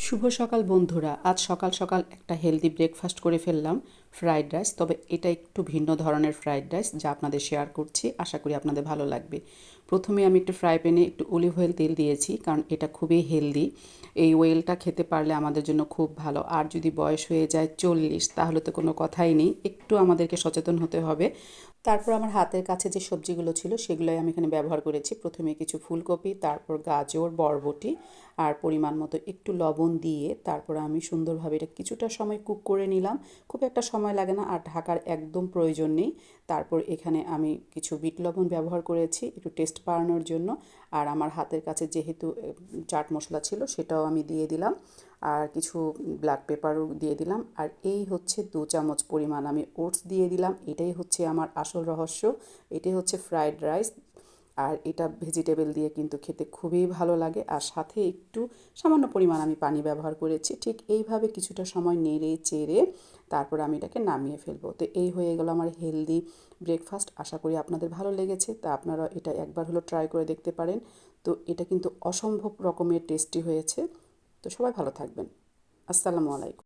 শুভ সকাল বন্ধুরা। আজ সকাল সকাল একটা হেলদি ব্রেকফাস্ট করে ফেললাম, ফ্রাইড রাইস। তবে এটা একটু ভিন্ন ধরনের ফ্রাইড রাইস যা আপনাদের শেয়ার করছি, আশা করি আপনাদের ভালো লাগবে। প্রথমে আমি একটু ফ্রাই প্যানে একটু অলিভ অয়েল তেল দিয়েছি, কারণ এটা খুবই হেলদি। এই অয়েলটা খেতে পারলে আমাদের জন্য খুব ভালো। আর যদি বয়স হয়ে যায় 40, তাহলে তো কোনো কথাই নেই, একটু আমাদেরকে সচেতন হতে হবে। তারপর আমার হাতের কাছে যে সবজিগুলো ছিল সেগুলোই আমি এখানে ব্যবহার করেছি। প্রথমে কিছু ফুলকপি, তারপর গাজর, বরবটি আর পরিমাণ মতো একটু লবণ দিয়ে তারপর আমি সুন্দরভাবে এটা কিছুটা সময় কুক করে নিলাম। খুব একটা সময় লাগে না, আর ঢাকার একদম প্রয়োজন নেই। তারপর এখানে আমি কিছু বিট লবণ ব্যবহার করেছি একটু টেস্ট বাড়ানোর জন্য। আর আমার হাতের কাছে যেহেতু চাট মশলা ছিল সেটাও আমি দিয়ে দিলাম, আর কিছু ব্ল্যাক পেপারও দিয়ে দিলাম। আর এই হচ্ছে 2 চামচ পরিমাণ আমি ওটস দিয়ে দিলাম। এটাই হচ্ছে আমার আসল রহস্য, এটাই হচ্ছে ফ্রাইড রাইস। আর এটা ভেজিটেবল দিয়ে কিন্তু খেতে খুবই ভালো লাগে। আর সাথে একটু সামান্য পরিমাণ আমি পানি ব্যবহার করেছি। ঠিক এইভাবে কিছুটা সময় নেড়ে চেড়ে তারপর আমি এটাকে নামিয়ে ফেলবো। তো এই হয়ে গেল আমার হেলদি ব্রেকফাস্ট। আশা করি আপনাদের ভালো লেগেছে। তা আপনারা এটা একবার হলো ট্রাই করে দেখতে পারেন। তো এটা কিন্তু অসম্ভব রকমের টেস্টি হয়েছে। তো সবাই ভালো থাকবেন। আসসালামু আলাইকুম।